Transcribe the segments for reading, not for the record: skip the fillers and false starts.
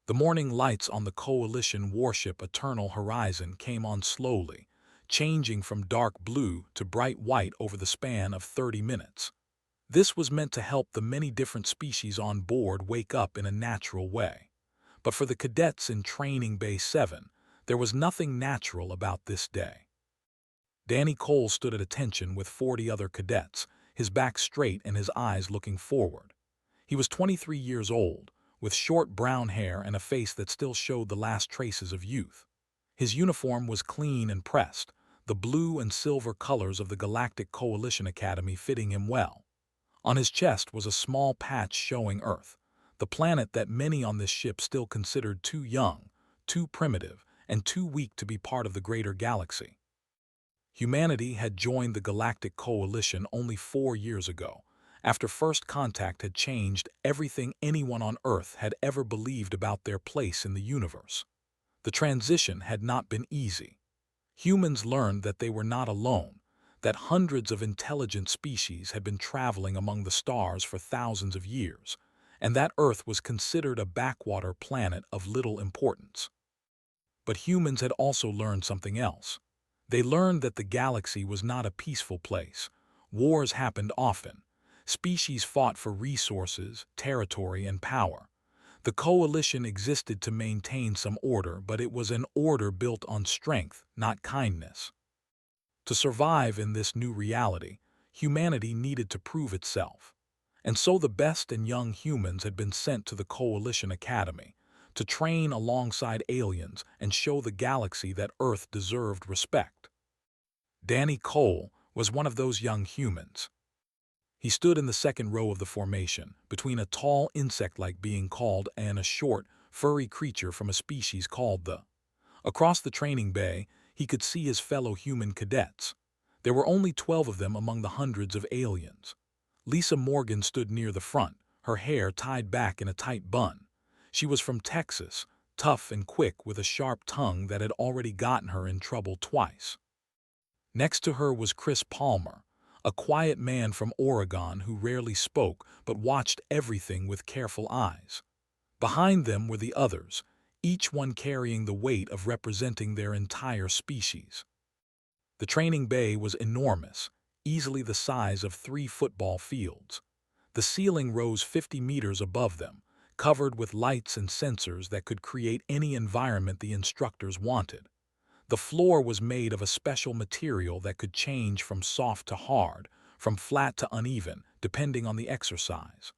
The morning lights on the Coalition warship Eternal Horizon came on slowly, changing from dark blue to bright white over the span of 30 minutes. This was meant to help the many different species on board wake up in a natural way. But for the cadets in Training Bay 7, there was nothing natural about this day. Danny Cole stood at attention with 40 other cadets, his back straight and his eyes looking forward. He was 23 years old, with short brown hair and a face that still showed the last traces of youth. His uniform was clean and pressed, the blue and silver colors of the Galactic Coalition Academy fitting him well. On his chest was a small patch showing Earth, the planet that many on this ship still considered too young, too primitive, and too weak to be part of the greater galaxy. Humanity had joined the Galactic Coalition only 4 years ago, after first contact had changed everything anyone on Earth had ever believed about their place in the universe. The transition had not been easy. Humans learned that they were not alone, that hundreds of intelligent species had been traveling among the stars for thousands of years, and that Earth was considered a backwater planet of little importance. But humans had also learned something else. They learned that the galaxy was not a peaceful place. Wars happened often. Species fought for resources, territory, and power. The coalition existed to maintain some order, but it was an order built on strength, not kindness. To survive in this new reality, humanity needed to prove itself. And so the best and young humans had been sent to the Coalition Academy to train alongside aliens and show the galaxy that Earth deserved respect. Danny Cole was one of those young humans. He stood in the second row of the formation, between a tall insect-like being called and a short, furry creature from a species called the. Across the training bay, he could see his fellow human cadets. There were only 12 of them among the hundreds of aliens. Lisa Morgan stood near the front, her hair tied back in a tight bun. She was from Texas, tough and quick with a sharp tongue that had already gotten her in trouble twice. Next to her was Chris Palmer, a quiet man from Oregon who rarely spoke but watched everything with careful eyes. Behind them were the others, each one carrying the weight of representing their entire species. The training bay was enormous, easily the size of 3 football fields. The ceiling rose 50 meters above them, covered with lights and sensors that could create any environment the instructors wanted. The floor was made of a special material that could change from soft to hard, from flat to uneven, depending on the exercise.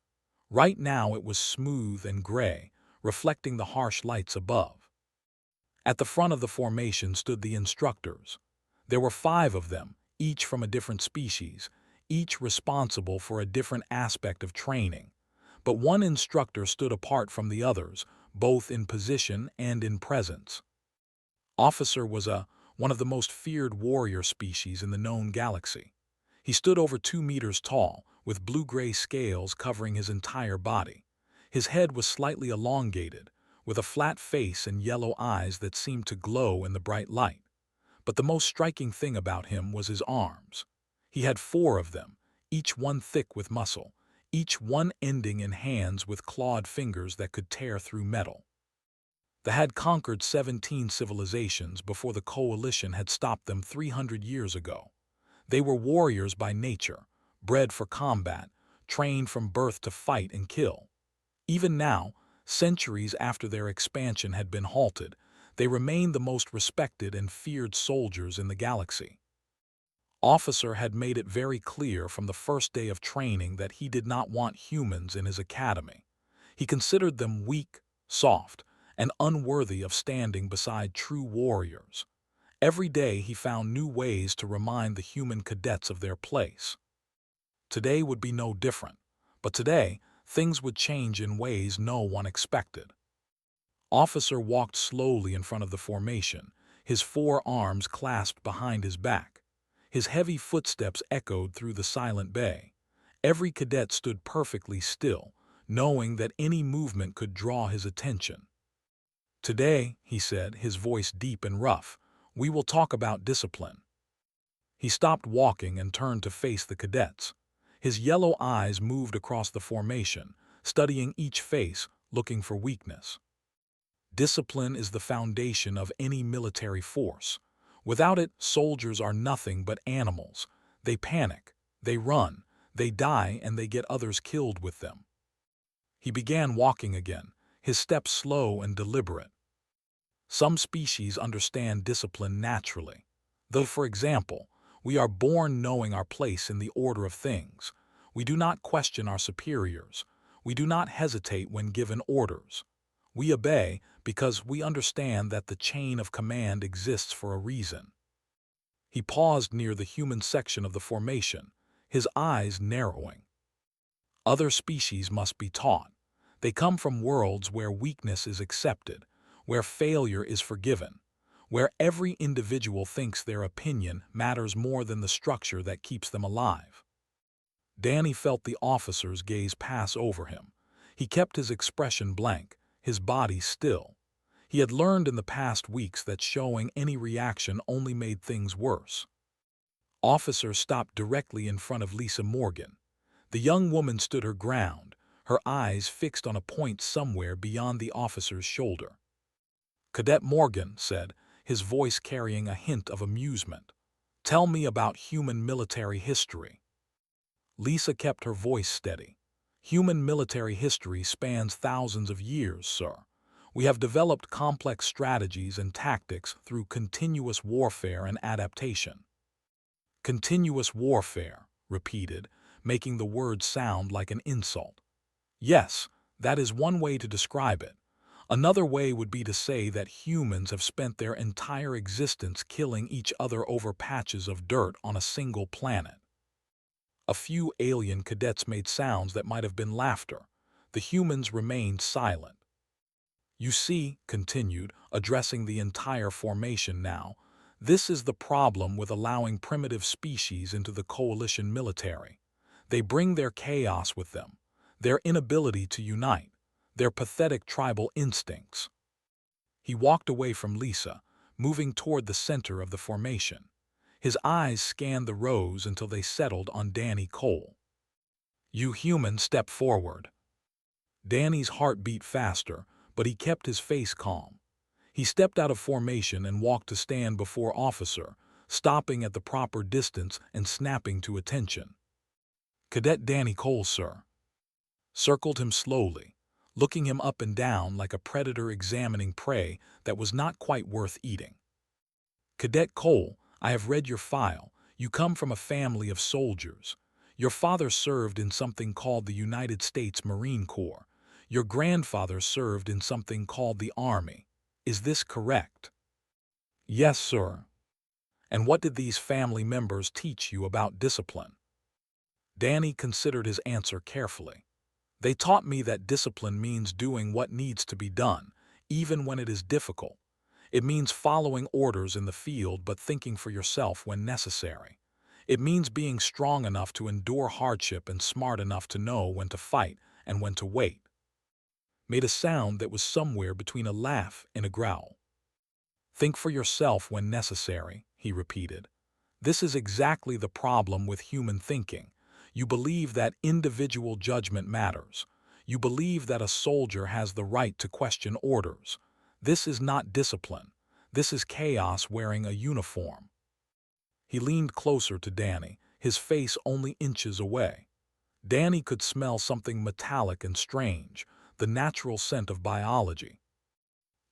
Right now it was smooth and gray, reflecting the harsh lights above. At the front of the formation stood the instructors. There were 5 of them, each from a different species, each responsible for a different aspect of training. But one instructor stood apart from the others, both in position and in presence. Officer was one of the most feared warrior species in the known galaxy. He stood over 2 meters tall, with blue-gray scales covering his entire body. His head was slightly elongated, with a flat face and yellow eyes that seemed to glow in the bright light. But the most striking thing about him was his arms. He had 4 of them, each one thick with muscle, each one ending in hands with clawed fingers that could tear through metal. They had conquered 17 civilizations before the Coalition had stopped them 300 years ago. They were warriors by nature, bred for combat, trained from birth to fight and kill. Even now, centuries after their expansion had been halted, they remained the most respected and feared soldiers in the galaxy. Officer had made it very clear from the first day of training that he did not want humans in his academy. He considered them weak, soft, and unworthy of standing beside true warriors. Every day he found new ways to remind the human cadets of their place. Today would be no different, but today things would change in ways no one expected. Officer walked slowly in front of the formation, his 4 arms clasped behind his back. His heavy footsteps echoed through the silent bay. Every cadet stood perfectly still, knowing that any movement could draw his attention. "Today," he said, his voice deep and rough, "we will talk about discipline." He stopped walking and turned to face the cadets. His yellow eyes moved across the formation, studying each face, looking for weakness. Discipline is the foundation of any military force. Without it, soldiers are nothing but animals. They panic, they run, they die, and they get others killed with them. He began walking again, his steps slow and deliberate. Some species understand discipline naturally. Though, for example, we are born knowing our place in the order of things. We do not question our superiors. We do not hesitate when given orders. We obey because we understand that the chain of command exists for a reason. He paused near the human section of the formation, his eyes narrowing. Other species must be taught. They come from worlds where weakness is accepted, where failure is forgiven, where every individual thinks their opinion matters more than the structure that keeps them alive. Danny felt the officer's gaze pass over him. He kept his expression blank, his body still. He had learned in the past weeks that showing any reaction only made things worse. Officer stopped directly in front of Lisa Morgan. The young woman stood her ground, her eyes fixed on a point somewhere beyond the officer's shoulder. Cadet Morgan said, his voice carrying a hint of amusement. "Tell me about human military history." Lisa kept her voice steady. "Human military history spans thousands of years, sir. We have developed complex strategies and tactics through continuous warfare and adaptation." "Continuous warfare," repeated, making the word sound like an insult. "Yes, that is one way to describe it. Another way would be to say that humans have spent their entire existence killing each other over patches of dirt on a single planet." A few alien cadets made sounds that might have been laughter. The humans remained silent. "You see," continued, addressing the entire formation now, "this is the problem with allowing primitive species into the coalition military. They bring their chaos with them, their inability to unite, their pathetic tribal instincts." He walked away from Lisa, moving toward the center of the formation. His eyes scanned the rows until they settled on Danny Cole. "You humans step forward." Danny's heart beat faster, but he kept his face calm. He stepped out of formation and walked to stand before Officer, stopping at the proper distance and snapping to attention. "Cadet Danny Cole, sir." Circled him slowly, looking him up and down like a predator examining prey that was not quite worth eating. "Cadet Cole, I have read your file. You come from a family of soldiers. Your father served in something called the United States Marine Corps. Your grandfather served in something called the Army. Is this correct?" "Yes, sir." "And what did these family members teach you about discipline?" Danny considered his answer carefully. "They taught me that discipline means doing what needs to be done, even when it is difficult. It means following orders in the field but thinking for yourself when necessary. It means being strong enough to endure hardship and smart enough to know when to fight and when to wait." Made a sound that was somewhere between a laugh and a growl. "Think for yourself when necessary," he repeated. "This is exactly the problem with human thinking. You believe that individual judgment matters. You believe that a soldier has the right to question orders. This is not discipline. This is chaos wearing a uniform." He leaned closer to Danny, his face only inches away. Danny could smell something metallic and strange, the natural scent of biology.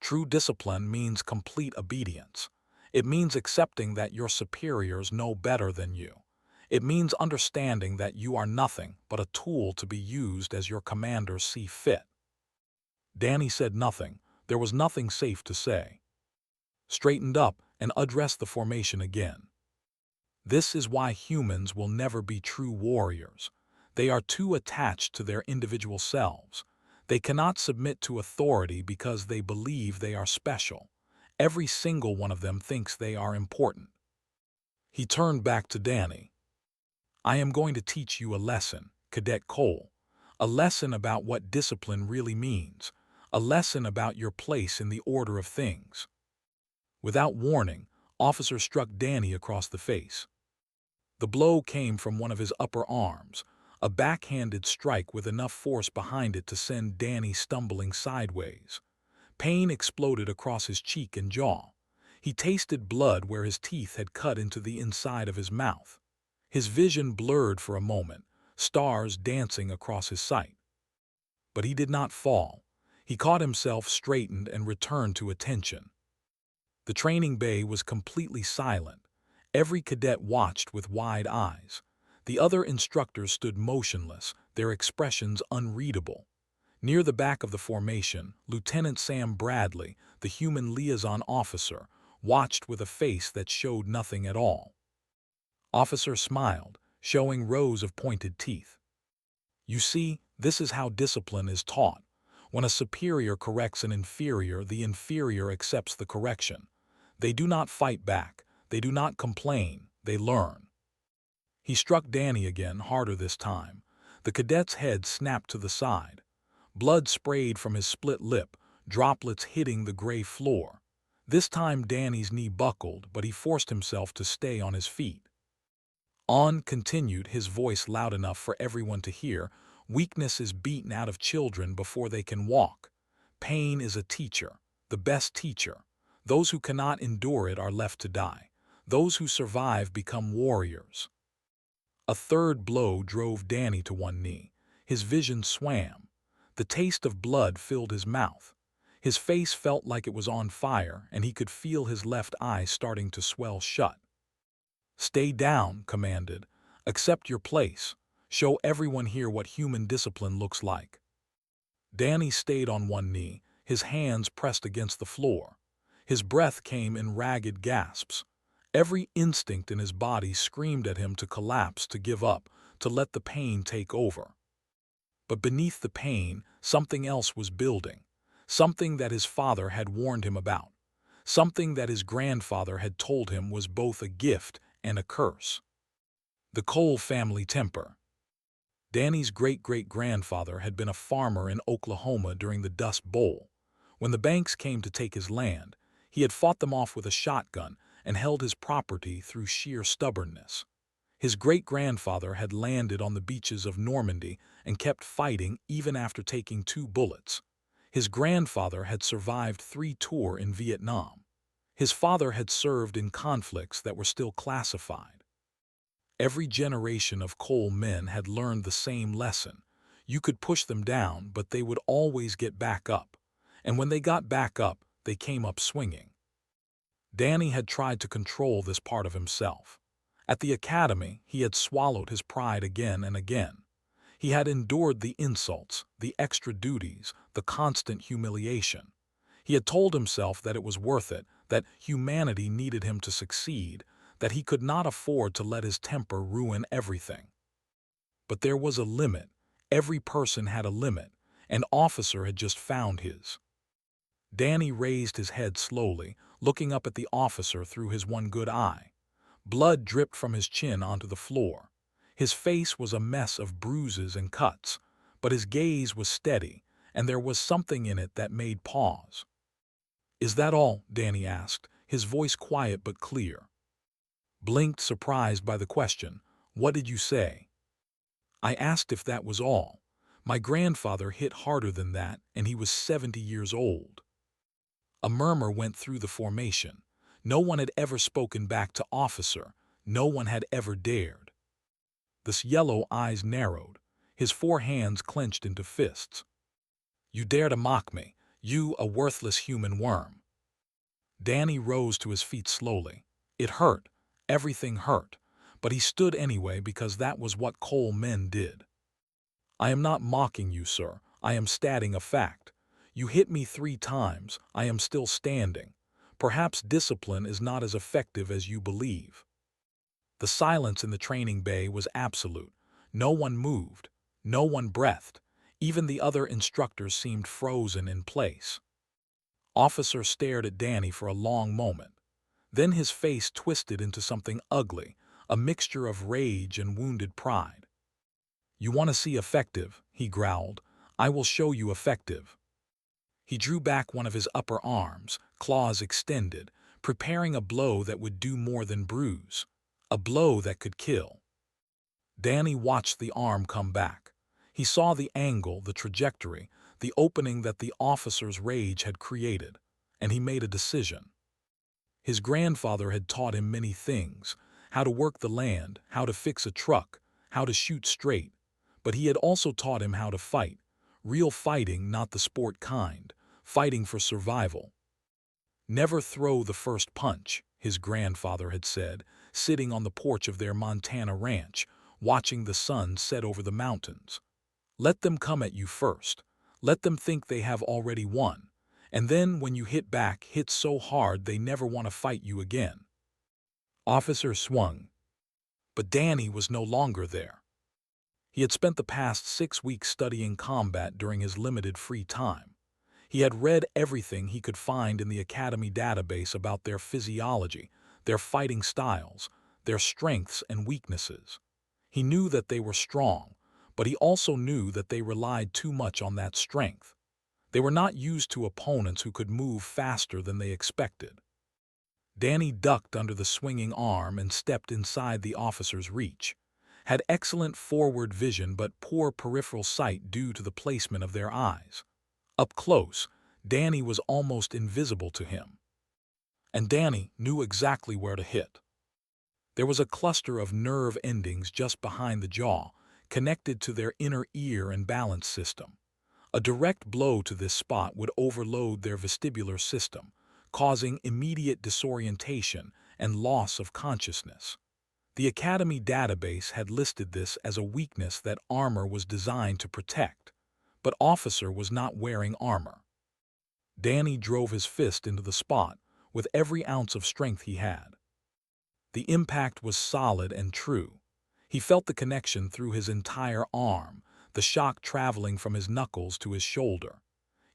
True discipline means complete obedience. It means accepting that your superiors know better than you. It means understanding that you are nothing but a tool to be used as your commanders see fit. Danny said nothing. There was nothing safe to say. Straightened up and addressed the formation again. "This is why humans will never be true warriors. They are too attached to their individual selves. They cannot submit to authority because they believe they are special. Every single one of them thinks they are important." He turned back to Danny. "I am going to teach you a lesson, Cadet Cole. A lesson about what discipline really means. A lesson about your place in the order of things." Without warning, Officer struck Danny across the face. The blow came from one of his upper arms, a backhanded strike with enough force behind it to send Danny stumbling sideways. Pain exploded across his cheek and jaw. He tasted blood where his teeth had cut into the inside of his mouth. His vision blurred for a moment, stars dancing across his sight. But he did not fall. He caught himself, straightened, and returned to attention. The training bay was completely silent. Every cadet watched with wide eyes. The other instructors stood motionless, their expressions unreadable. Near the back of the formation, Lieutenant Sam Bradley, the human liaison officer, watched with a face that showed nothing at all. Officer smiled, showing rows of pointed teeth. You see, this is how discipline is taught. When a superior corrects an inferior, the inferior accepts the correction. They do not fight back. They do not complain. They learn. He struck Danny again, harder this time. The cadet's head snapped to the side. Blood sprayed from his split lip, droplets hitting the gray floor. This time Danny's knee buckled, but he forced himself to stay on his feet. On continued, his voice loud enough for everyone to hear. Weakness is beaten out of children before they can walk. Pain is a teacher, the best teacher. Those who cannot endure it are left to die. Those who survive become warriors. A third blow drove Danny to one knee. His vision swam. The taste of blood filled his mouth. His face felt like it was on fire, and he could feel his left eye starting to swell shut. Stay down, commanded. Accept your place. Show everyone here what human discipline looks like. Danny stayed on one knee, his hands pressed against the floor. His breath came in ragged gasps. Every instinct in his body screamed at him to collapse, to give up, to let the pain take over. But beneath the pain, something else was building. Something that his father had warned him about. Something that his grandfather had told him was both a gift and a curse. The Cole family temper. Danny's great-great-grandfather had been a farmer in Oklahoma during the Dust Bowl. When the banks came to take his land, he had fought them off with a shotgun and held his property through sheer stubbornness. His great-grandfather had landed on the beaches of Normandy and kept fighting even after taking 2 bullets. His grandfather had survived 3 tours in Vietnam. His father had served in conflicts that were still classified. Every generation of Cole men had learned the same lesson. You could push them down, but they would always get back up. And when they got back up, they came up swinging. Danny had tried to control this part of himself. At the academy, he had swallowed his pride again and again. He had endured the insults, the extra duties, the constant humiliation. He had told himself that it was worth it, that humanity needed him to succeed, that he could not afford to let his temper ruin everything. But there was a limit. Every person had a limit. An officer had just found his. Danny raised his head slowly, looking up at the officer through his one good eye. Blood dripped from his chin onto the floor. His face was a mess of bruises and cuts, but his gaze was steady, and there was something in it that made pause. "Is that all?" Danny asked, his voice quiet but clear. Blinked, surprised by the question. "What did you say?" "I asked if that was all. My grandfather hit harder than that, and he was 70 years old." A murmur went through the formation. No one had ever spoken back to officer. No one had ever dared. The yellow eyes narrowed. His 4 hands clenched into fists. "You dare to mock me, you, a worthless human worm." Danny rose to his feet slowly. It hurt. Everything hurt. But he stood anyway because that was what Cole men did. "I am not mocking you, sir. I am stating a fact. You hit me 3 times. I am still standing. Perhaps discipline is not as effective as you believe." The silence in the training bay was absolute. No one moved. No one breathed. Even the other instructors seemed frozen in place. Officer stared at Danny for a long moment. Then his face twisted into something ugly, a mixture of rage and wounded pride. "You want to see effective?" he growled. "I will show you effective." He drew back one of his upper arms, claws extended, preparing a blow that would do more than bruise. A blow that could kill. Danny watched the arm come back. He saw the angle, the trajectory, the opening that the officer's rage had created, and he made a decision. His grandfather had taught him many things: how to work the land, how to fix a truck, how to shoot straight, but he had also taught him how to fight, real fighting, not the sport kind, fighting for survival. "Never throw the first punch," his grandfather had said, sitting on the porch of their Montana ranch, watching the sun set over the mountains. "Let them come at you first. Let them think they have already won. And then when you hit back, hit so hard they never want to fight you again." Officer swung. But Danny was no longer there. He had spent the past 6 weeks studying combat during his limited free time. He had read everything he could find in the Academy database about their physiology, their fighting styles, their strengths and weaknesses. He knew that they were strong, but he also knew that they relied too much on that strength. They were not used to opponents who could move faster than they expected. Danny ducked under the swinging arm and stepped inside the officer's reach. Had excellent forward vision but poor peripheral sight due to the placement of their eyes. Up close, Danny was almost invisible to him. And Danny knew exactly where to hit. There was a cluster of nerve endings just behind the jaw, connected to their inner ear and balance system. A direct blow to this spot would overload their vestibular system, causing immediate disorientation and loss of consciousness. The Academy database had listed this as a weakness that armor was designed to protect, but Officer was not wearing armor. Danny drove his fist into the spot with every ounce of strength he had. The impact was solid and true. He felt the connection through his entire arm, the shock traveling from his knuckles to his shoulder.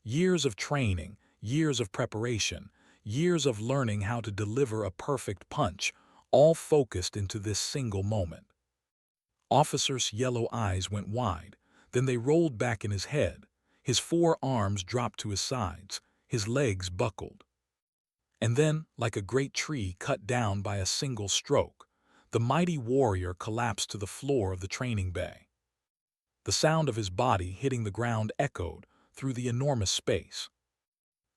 Years of training, years of preparation, years of learning how to deliver a perfect punch, all focused into this single moment. Officer's yellow eyes went wide, then they rolled back in his head. His 4 arms dropped to his sides, his legs buckled. And then, like a great tree cut down by a single stroke, the mighty warrior collapsed to the floor of the training bay. The sound of his body hitting the ground echoed through the enormous space.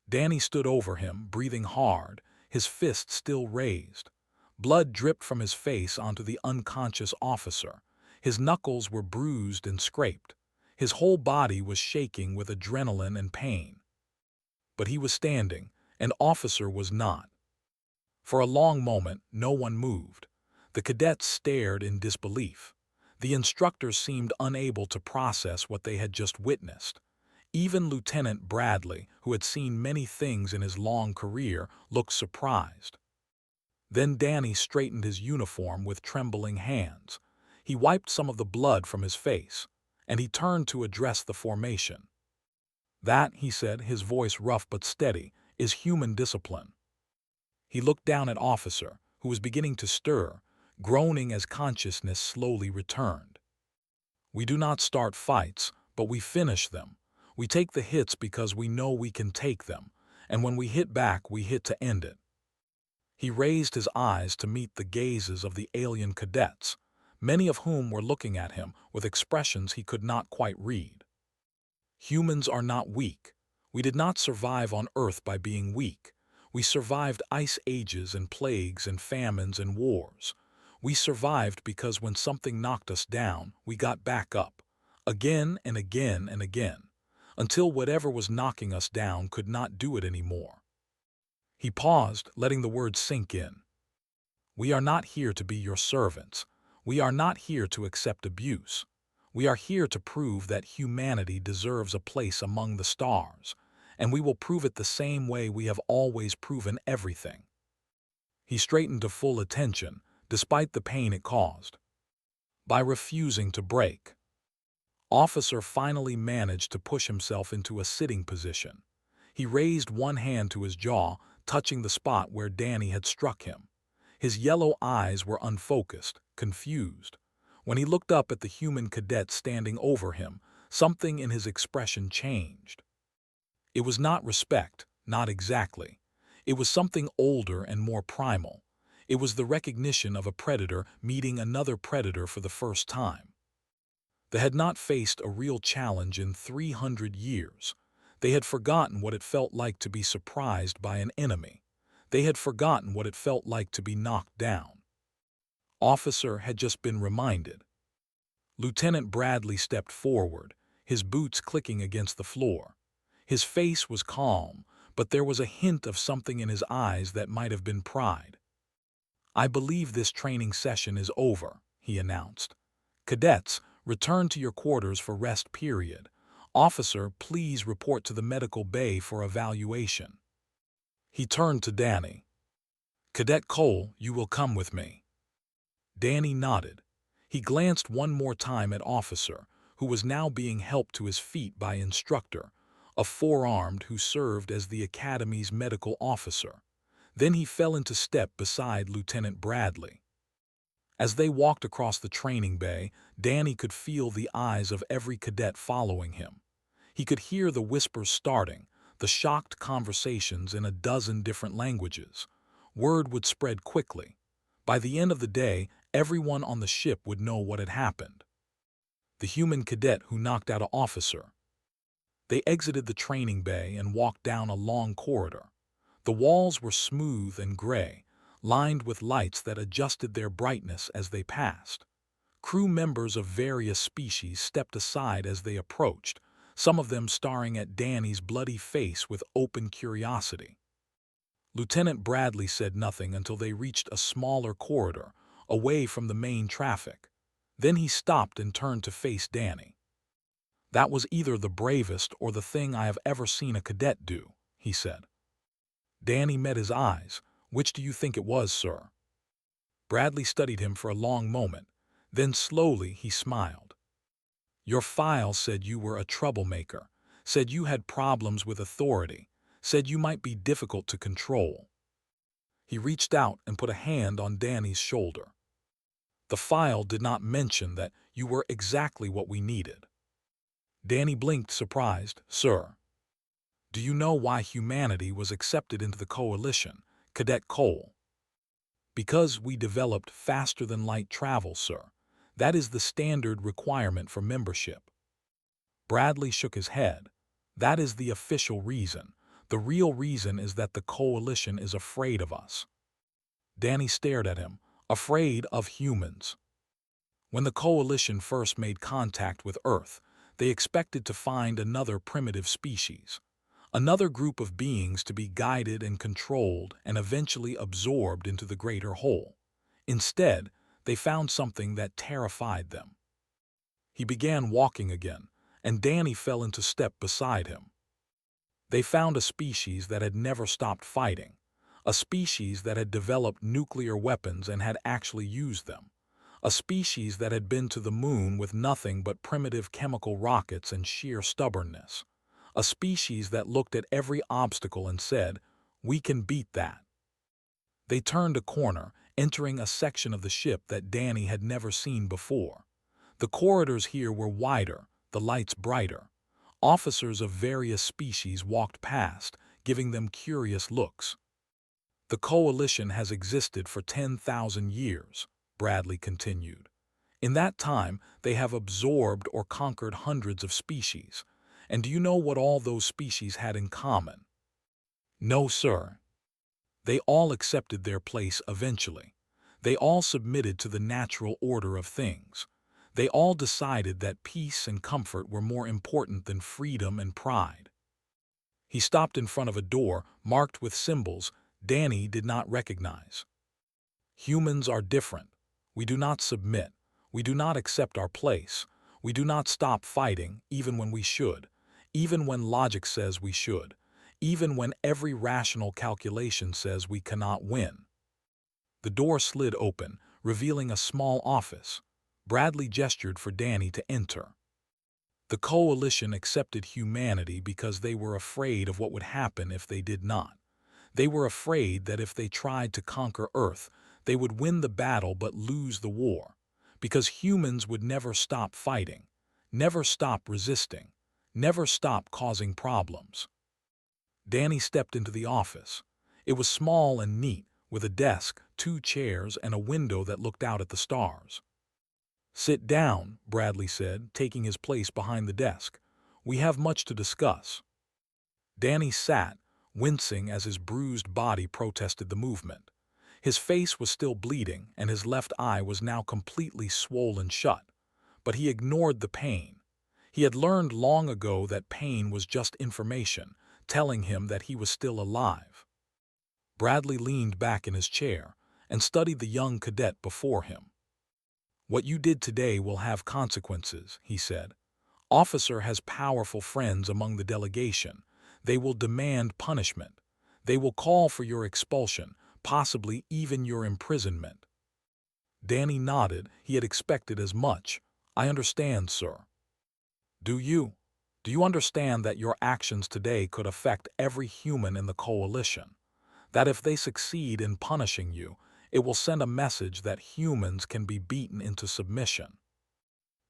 Danny stood over him, breathing hard, his fist still raised. Blood dripped from his face onto the unconscious officer. His knuckles were bruised and scraped. His whole body was shaking with adrenaline and pain. But he was standing, and Officer was not. For a long moment, no one moved. The cadets stared in disbelief. The instructors seemed unable to process what they had just witnessed. Even Lieutenant Bradley, who had seen many things in his long career, looked surprised. Then Danny straightened his uniform with trembling hands. He wiped some of the blood from his face, and he turned to address the formation. "That," he said, his voice rough but steady, "is human discipline." He looked down at Officer, who was beginning to stir, groaning as consciousness slowly returned. "We do not start fights, but we finish them. We take the hits because we know we can take them, and when we hit back, we hit to end it." He raised his eyes to meet the gazes of the alien cadets, many of whom were looking at him with expressions he could not quite read. "Humans are not weak. We did not survive on Earth by being weak. We survived ice ages and plagues and famines and wars. We survived because when something knocked us down, we got back up, again and again and again, until whatever was knocking us down could not do it anymore." He paused, letting the words sink in. "We are not here to be your servants. We are not here to accept abuse. We are here to prove that humanity deserves a place among the stars, and we will prove it the same way we have always proven everything." He straightened to full attention, despite the pain it caused. By refusing to break. Officer finally managed to push himself into a sitting position. He raised one hand to his jaw, touching the spot where Danny had struck him. His yellow eyes were unfocused, confused. When he looked up at the human cadet standing over him, something in his expression changed. It was not respect, not exactly. It was something older and more primal. It was the recognition of a predator meeting another predator for the first time. They had not faced a real challenge in 300 years. They had forgotten what it felt like to be surprised by an enemy. They had forgotten what it felt like to be knocked down. Officer had just been reminded. Lieutenant Bradley stepped forward, his boots clicking against the floor. His face was calm, but there was a hint of something in his eyes that might have been pride. "I believe this training session is over," he announced. "Cadets, return to your quarters for rest period. Officer, please report to the medical bay for evaluation." He turned to Danny. "Cadet Cole, you will come with me." Danny nodded. He glanced one more time at Officer, who was now being helped to his feet by Instructor, a four-armed who served as the Academy's medical officer. Then he fell into step beside Lieutenant Bradley. As they walked across the training bay, Danny could feel the eyes of every cadet following him. He could hear the whispers starting, the shocked conversations in a dozen different languages. Word would spread quickly. By the end of the day, everyone on the ship would know what had happened. The human cadet who knocked out an officer. They exited the training bay and walked down a long corridor. The walls were smooth and gray, lined with lights that adjusted their brightness as they passed. Crew members of various species stepped aside as they approached, some of them staring at Danny's bloody face with open curiosity. Lieutenant Bradley said nothing until they reached a smaller corridor, away from the main traffic. Then he stopped and turned to face Danny. "That was either the bravest or the thing I have ever seen a cadet do," he said. Danny met his eyes. "Which do you think it was, sir?" Bradley studied him for a long moment. Then slowly he smiled. "Your file said you were a troublemaker, said you had problems with authority, said you might be difficult to control." He reached out and put a hand on Danny's shoulder. "The file did not mention that you were exactly what we needed." Danny blinked, surprised. "Sir, do you know why humanity was accepted into the coalition, Cadet Cole?" "Because we developed faster-than-light travel, sir. That is the standard requirement for membership." Bradley shook his head. "That is the official reason. The real reason is that the coalition is afraid of us." Danny stared at him. "Afraid of humans." When the coalition first made contact with Earth, they expected to find another primitive species, another group of beings to be guided and controlled and eventually absorbed into the greater whole. Instead, they found something that terrified them. He began walking again, and Danny fell into step beside him. They found a species that had never stopped fighting, a species that had developed nuclear weapons and had actually used them, a species that had been to the moon with nothing but primitive chemical rockets and sheer stubbornness, a species that looked at every obstacle and said, "We can beat that." They turned a corner, entering a section of the ship that Danny had never seen before. The corridors here were wider, the lights brighter. Officers of various species walked past, giving them curious looks. "The coalition has existed for 10,000 years, Bradley continued. "In that time, they have absorbed or conquered hundreds of species. And do you know what all those species had in common?" "No, sir." "They all accepted their place eventually. They all submitted to the natural order of things. They all decided that peace and comfort were more important than freedom and pride." He stopped in front of a door marked with symbols Danny did not recognize. "Humans are different. We do not submit. We do not accept our place. We do not stop fighting, even when we should, even when logic says we should, even when every rational calculation says we cannot win." The door slid open, revealing a small office. Bradley gestured for Danny to enter. The coalition accepted humanity because they were afraid of what would happen if they did not. They were afraid that if they tried to conquer Earth, they would win the battle but lose the war, because humans would never stop fighting, never stop resisting, never stop causing problems. Danny stepped into the office. It was small and neat, with a desk, 2 chairs, and a window that looked out at the stars. Sit down, Bradley said, taking his place behind the desk. We have much to discuss. Danny sat, wincing as his bruised body protested the movement. His face was still bleeding, and his left eye was now completely swollen shut. But he ignored the pain. He had learned long ago that pain was just information, telling him that he was still alive. Bradley leaned back in his chair and studied the young cadet before him. What you did today will have consequences, he said. Officer has powerful friends among the delegation. They will demand punishment. They will call for your expulsion, possibly even your imprisonment. Danny nodded. He had expected as much. I understand, sir. Do you? Do you understand that your actions today could affect every human in the coalition? That if they succeed in punishing you, it will send a message that humans can be beaten into submission.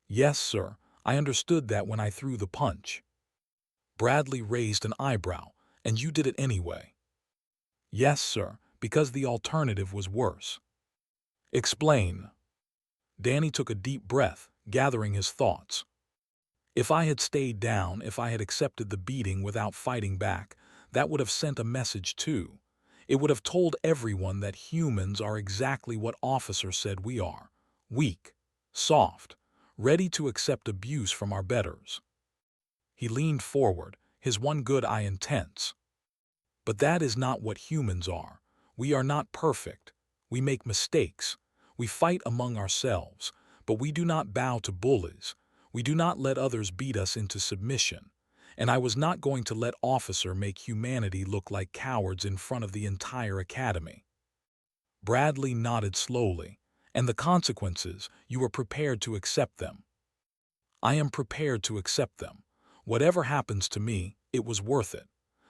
Yes, sir. I understood that when I threw the punch. Bradley raised an eyebrow. And you did it anyway. Yes, sir, because the alternative was worse. Explain. Danny took a deep breath, gathering his thoughts. If I had stayed down, if I had accepted the beating without fighting back, that would have sent a message too. It would have told everyone that humans are exactly what Officer said we are: weak, soft, ready to accept abuse from our betters. He leaned forward, his one good eye intense. But that is not what humans are. We are not perfect. We make mistakes. We fight among ourselves, but we do not bow to bullies. We do not let others beat us into submission. And I was not going to let Officer make humanity look like cowards in front of the entire academy. Bradley nodded slowly. And the consequences, you were prepared to accept them. I am prepared to accept them. Whatever happens to me, it was worth it.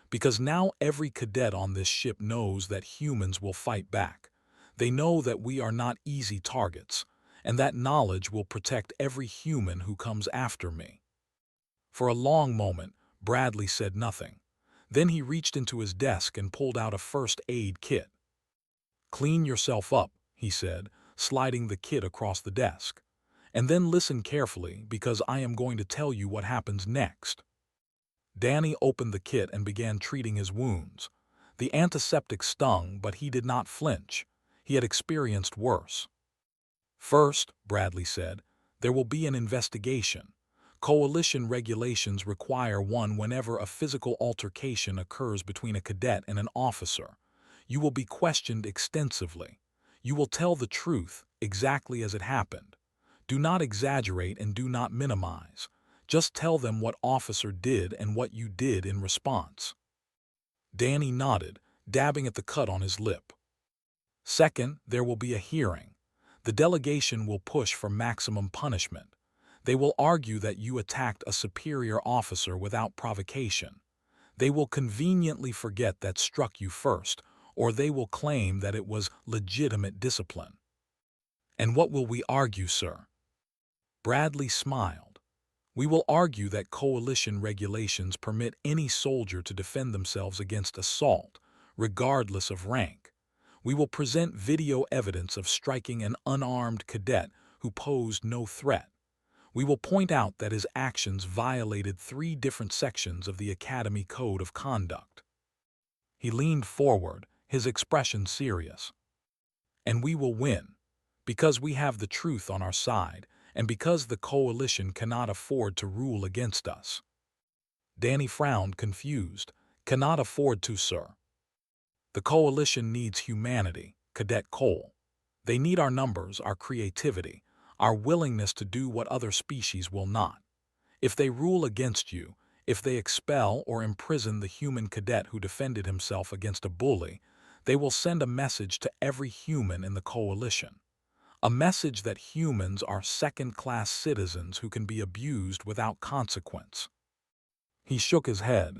Because now every cadet on this ship knows that humans will fight back. They know that we are not easy targets, and that knowledge will protect every human who comes after me. For a long moment, Bradley said nothing. Then he reached into his desk and pulled out a first aid kit. Clean yourself up, he said, sliding the kit across the desk. And then listen carefully, because I am going to tell you what happens next. Danny opened the kit and began treating his wounds. The antiseptic stung, but he did not flinch. He had experienced worse. First, Bradley said, there will be an investigation. Coalition regulations require one whenever a physical altercation occurs between a cadet and an officer. You will be questioned extensively. You will tell the truth, exactly as it happened. Do not exaggerate and do not minimize. Just tell them what Officer did and what you did in response. Danny nodded, dabbing at the cut on his lip. Second, there will be a hearing. The delegation will push for maximum punishment. They will argue that you attacked a superior officer without provocation. They will conveniently forget that struck you first, or they will claim that it was legitimate discipline. And what will we argue, sir? Bradley smiled. We will argue that coalition regulations permit any soldier to defend themselves against assault, regardless of rank. We will present video evidence of striking an unarmed cadet who posed no threat. We will point out that his actions violated 3 different sections of the Academy Code of Conduct. He leaned forward, his expression serious. And we will win, because we have the truth on our side, and because the coalition cannot afford to rule against us. Danny frowned, confused. Cannot afford to, sir. The coalition needs humanity, Cadet Cole. They need our numbers, our creativity, our willingness to do what other species will not. If they rule against you, if they expel or imprison the human cadet who defended himself against a bully, they will send a message to every human in the coalition. A message that humans are second-class citizens who can be abused without consequence. He shook his head.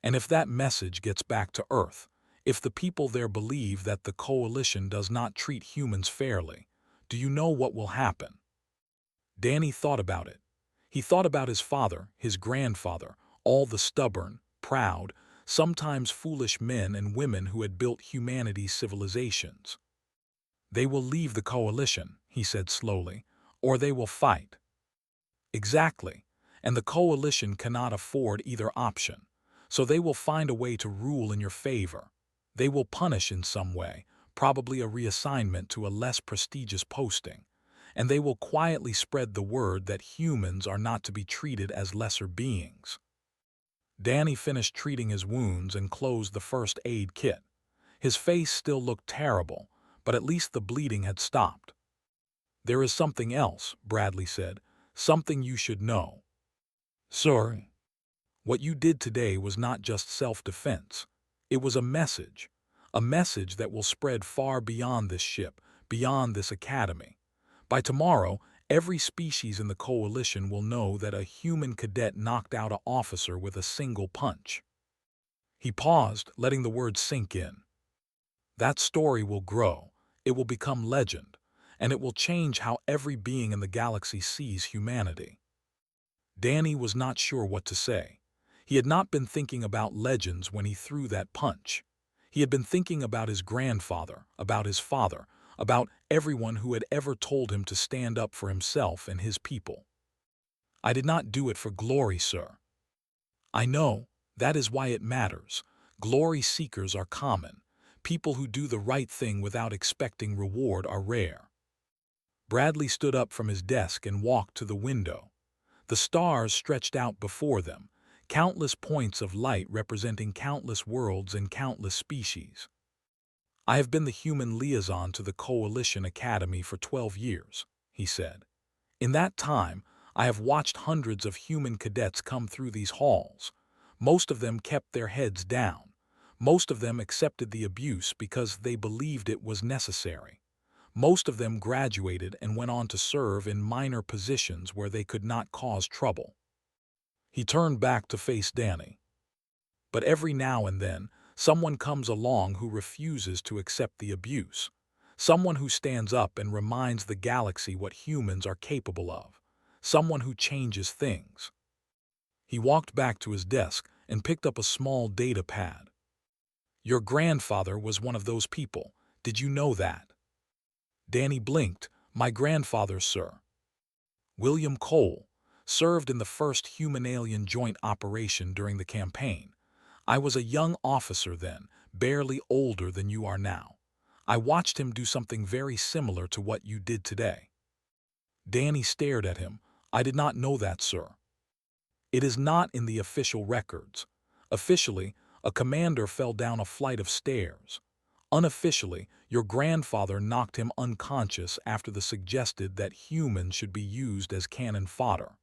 And if that message gets back to Earth, if the people there believe that the coalition does not treat humans fairly, do you know what will happen? Danny thought about it. He thought about his father, his grandfather, all the stubborn, proud, sometimes foolish men and women who had built humanity's civilizations. They will leave the coalition, he said slowly, or they will fight. Exactly, and the coalition cannot afford either option, so they will find a way to rule in your favor. They will punish in some way, probably a reassignment to a less prestigious posting, and they will quietly spread the word that humans are not to be treated as lesser beings. Danny finished treating his wounds and closed the first aid kit. His face still looked terrible, but at least the bleeding had stopped. "There is something else," Bradley said, "something you should know." "Sorry." "What you did today was not just self-defense. It was a message that will spread far beyond this ship, beyond this academy. By tomorrow, every species in the coalition will know that a human cadet knocked out an officer with a single punch." He paused, letting the words sink in. That story will grow, it will become legend, and it will change how every being in the galaxy sees humanity. Danny was not sure what to say. He had not been thinking about legends when he threw that punch. He had been thinking about his grandfather, about his father, about everyone who had ever told him to stand up for himself and his people. "I did not do it for glory, sir." "I know. That is why it matters. Glory seekers are common. People who do the right thing without expecting reward are rare." Bradley stood up from his desk and walked to the window. The stars stretched out before them, countless points of light representing countless worlds and countless species. "I have been the human liaison to the Coalition Academy for 12 years, he said. "In that time, I have watched hundreds of human cadets come through these halls. Most of them kept their heads down. Most of them accepted the abuse because they believed it was necessary. Most of them graduated and went on to serve in minor positions where they could not cause trouble." He turned back to face Danny. "But every now and then, someone comes along who refuses to accept the abuse. Someone who stands up and reminds the galaxy what humans are capable of. Someone who changes things." He walked back to his desk and picked up a small data pad. "Your grandfather was one of those people. Did you know that?" Danny blinked. "My grandfather, sir." "William Cole. Served in the first human-alien joint operation during the campaign. I was a young officer then, barely older than you are now. I watched him do something very similar to what you did today." Danny stared at him. "I did not know that, sir." "It is not in the official records. Officially, a commander fell down a flight of stairs. Unofficially, your grandfather knocked him unconscious after the suggested that humans should be used as cannon fodder."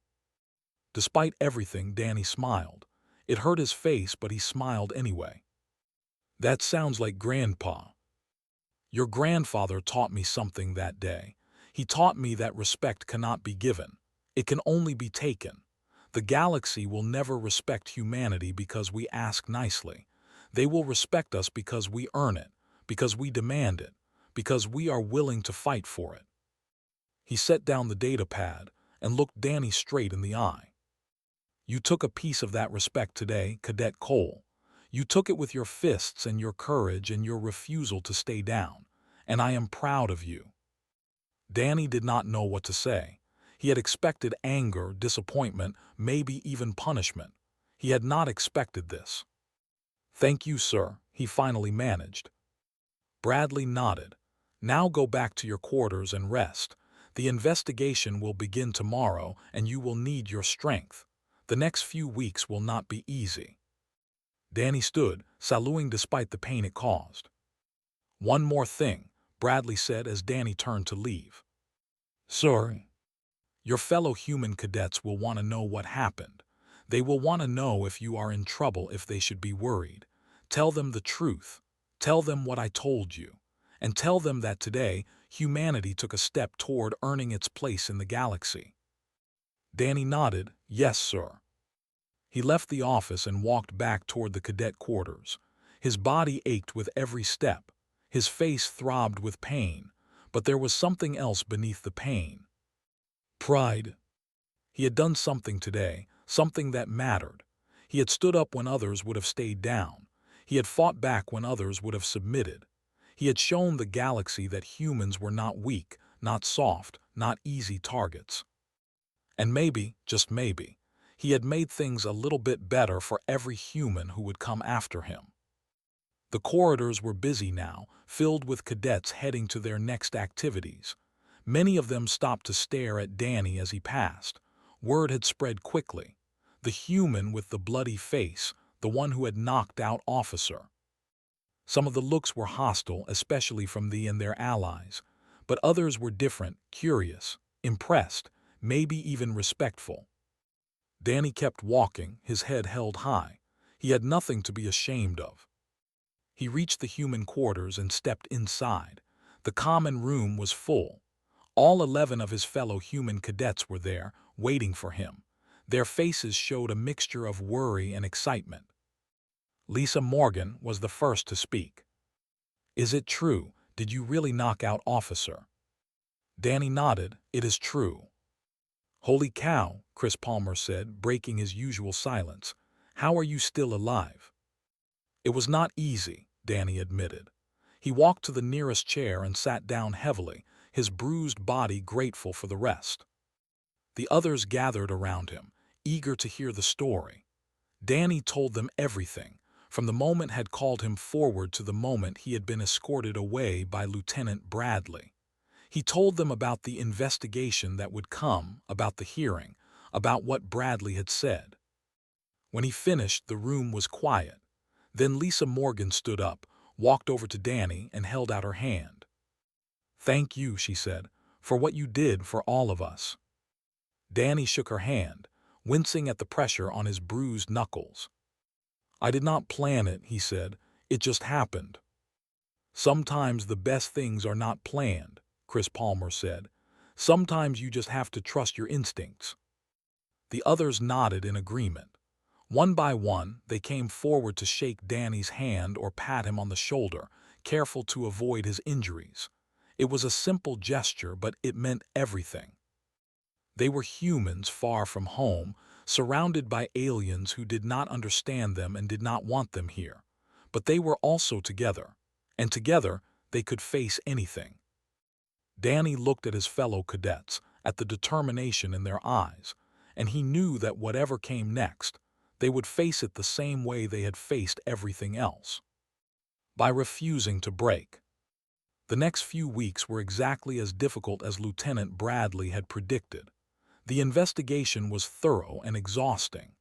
Despite everything, Danny smiled. It hurt his face, but he smiled anyway. "That sounds like Grandpa. Your grandfather taught me something that day. He taught me that respect cannot be given. It can only be taken. The galaxy will never respect humanity because we ask nicely. They will respect us because we earn it, because we demand it, because we are willing to fight for it." He set down the data pad and looked Danny straight in the eye. "You took a piece of that respect today, Cadet Cole. You took it with your fists and your courage and your refusal to stay down, and I am proud of you." Danny did not know what to say. He had expected anger, disappointment, maybe even punishment. He had not expected this. "Thank you, sir," he finally managed. Bradley nodded. "Now go back to your quarters and rest. The investigation will begin tomorrow, and you will need your strength. The next few weeks will not be easy." Danny stood, saluting despite the pain it caused. "One more thing," Bradley said as Danny turned to leave. "Sorry." "Your fellow human cadets will want to know what happened. They will want to know if you are in trouble, if they should be worried. Tell them the truth. Tell them what I told you. And tell them that today, humanity took a step toward earning its place in the galaxy." Danny nodded. "Yes, sir." He left the office and walked back toward the cadet quarters. His body ached with every step. His face throbbed with pain, but there was something else beneath the pain. Pride. He had done something today, something that mattered. He had stood up when others would have stayed down. He had fought back when others would have submitted. He had shown the galaxy that humans were not weak, not soft, not easy targets. And maybe, just maybe, he had made things a little bit better for every human who would come after him. The corridors were busy now, filled with cadets heading to their next activities. Many of them stopped to stare at Danny as he passed. Word had spread quickly. The human with the bloody face, the one who had knocked out Officer. Some of the looks were hostile, especially from the and their allies, but others were different, curious, impressed, maybe even respectful. Danny kept walking, his head held high. He had nothing to be ashamed of. He reached the human quarters and stepped inside. The common room was full. All 11 of his fellow human cadets were there, waiting for him. Their faces showed a mixture of worry and excitement. Lisa Morgan was the first to speak. "Is it true? Did you really knock out Officer?" Danny nodded. "It is true." "Holy cow," Chris Palmer said, breaking his usual silence. "How are you still alive?" "It was not easy," Danny admitted. He walked to the nearest chair and sat down heavily, his bruised body grateful for the rest. The others gathered around him, eager to hear the story. Danny told them everything, from the moment had called him forward to the moment he had been escorted away by Lieutenant Bradley. He told them about the investigation that would come, about the hearing, about what Bradley had said. When he finished, the room was quiet. Then Lisa Morgan stood up, walked over to Danny, and held out her hand. "Thank you," she said, "for what you did for all of us." Danny shook her hand, wincing at the pressure on his bruised knuckles. "I did not plan it," he said. "It just happened." "Sometimes the best things are not planned," Chris Palmer said. "Sometimes you just have to trust your instincts." The others nodded in agreement. One by one, they came forward to shake Danny's hand or pat him on the shoulder, careful to avoid his injuries. It was a simple gesture, but it meant everything. They were humans far from home, surrounded by aliens who did not understand them and did not want them here. But they were also together, and together they could face anything. Danny looked at his fellow cadets, at the determination in their eyes, and he knew that whatever came next, they would face it the same way they had faced everything else. By refusing to break. The next few weeks were exactly as difficult as Lieutenant Bradley had predicted. The investigation was thorough and exhausting.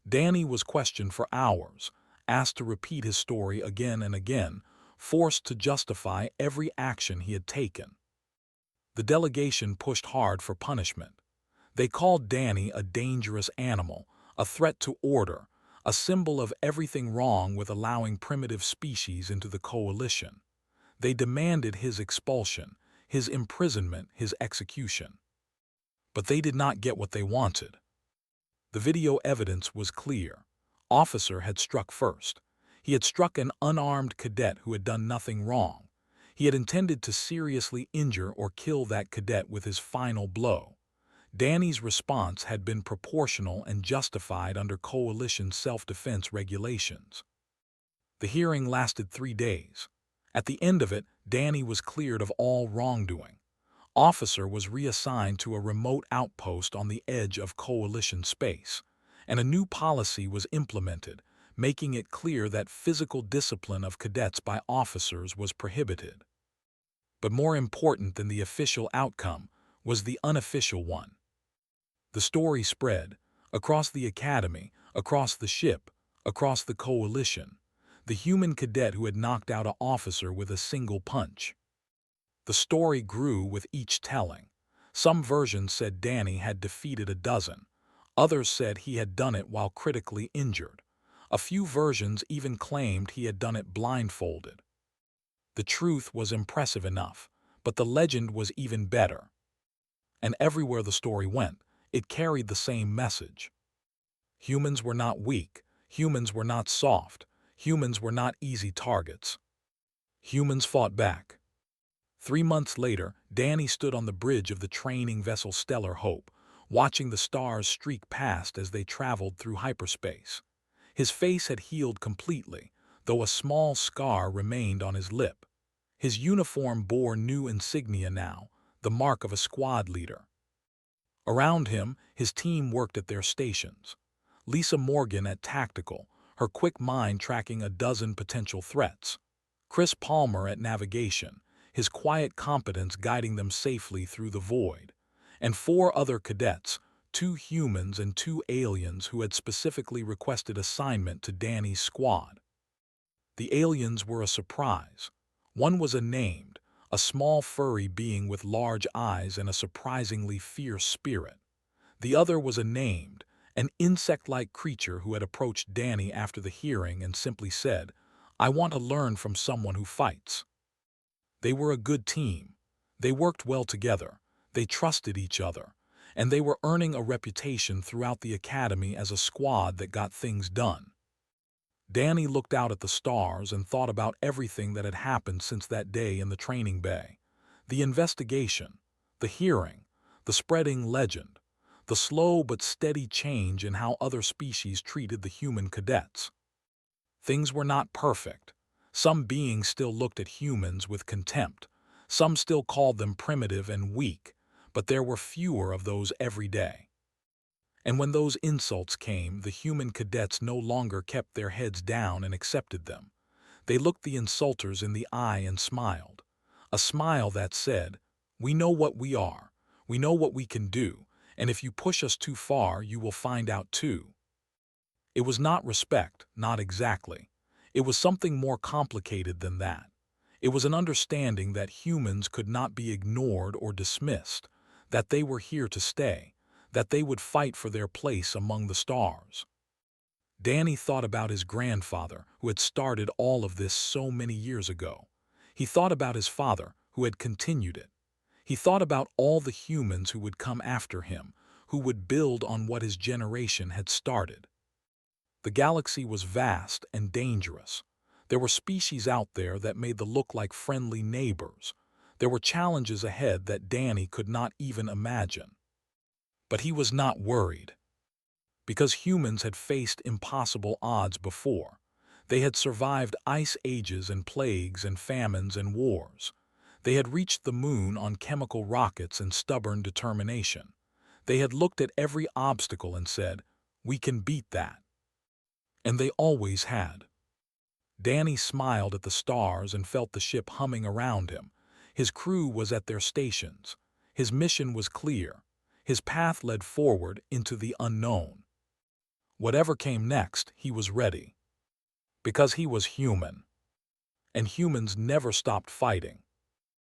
Danny was questioned for hours, asked to repeat his story again and again, forced to justify every action he had taken. The delegation pushed hard for punishment. They called Danny a dangerous animal, a threat to order, a symbol of everything wrong with allowing primitive species into the coalition. They demanded his expulsion, his imprisonment, his execution. But they did not get what they wanted. The video evidence was clear. Officer had struck first. He had struck an unarmed cadet who had done nothing wrong. He had intended to seriously injure or kill that cadet with his final blow. Danny's response had been proportional and justified under coalition self-defense regulations. The hearing lasted 3 days. At the end of it, Danny was cleared of all wrongdoing. Officer was reassigned to a remote outpost on the edge of coalition space, and a new policy was implemented, making it clear that physical discipline of cadets by officers was prohibited. But more important than the official outcome was the unofficial one. The story spread across the academy, across the ship, across the coalition. The human cadet who had knocked out an officer with a single punch. The story grew with each telling. Some versions said Danny had defeated a dozen. Others said he had done it while critically injured. A few versions even claimed he had done it blindfolded. The truth was impressive enough, but the legend was even better. And everywhere the story went, it carried the same message. Humans were not weak. Humans were not soft. Humans were not easy targets. Humans fought back. 3 months later, Danny stood on the bridge of the training vessel Stellar Hope, watching the stars streak past as they traveled through hyperspace. His face had healed completely, though a small scar remained on his lip. His uniform bore new insignia now, the mark of a squad leader. Around him, his team worked at their stations. Lisa Morgan at Tactical, her quick mind tracking a dozen potential threats. Chris Palmer at Navigation, his quiet competence guiding them safely through the void. And 4 other cadets, 2 humans and 2 aliens who had specifically requested assignment to Danny's squad. The aliens were a surprise. One was a small furry being with large eyes and a surprisingly fierce spirit. The other was an insect-like creature who had approached Danny after the hearing and simply said, "I want to learn from someone who fights." They were a good team. They worked well together. They trusted each other. And they were earning a reputation throughout the academy as a squad that got things done. Danny looked out at the stars and thought about everything that had happened since that day in the training bay. The investigation, the hearing, the spreading legend, the slow but steady change in how other species treated the human cadets. Things were not perfect. Some beings still looked at humans with contempt. Some still called them primitive and weak, but there were fewer of those every day. And when those insults came, the human cadets no longer kept their heads down and accepted them. They looked the insulters in the eye and smiled. A smile that said, "We know what we are, we know what we can do, and if you push us too far, you will find out too." It was not respect, not exactly. It was something more complicated than that. It was an understanding that humans could not be ignored or dismissed, that they were here to stay, that they would fight for their place among the stars. Danny thought about his grandfather, who had started all of this so many years ago. He thought about his father, who had continued it. He thought about all the humans who would come after him, who would build on what his generation had started. The galaxy was vast and dangerous. There were species out there that made the look like friendly neighbors. There were challenges ahead that Danny could not even imagine. But he was not worried. Because humans had faced impossible odds before. They had survived ice ages and plagues and famines and wars. They had reached the moon on chemical rockets and stubborn determination. They had looked at every obstacle and said, "We can beat that." And they always had. Danny smiled at the stars and felt the ship humming around him. His crew was at their stations. His mission was clear. His path led forward into the unknown. Whatever came next, he was ready. Because he was human. And humans never stopped fighting.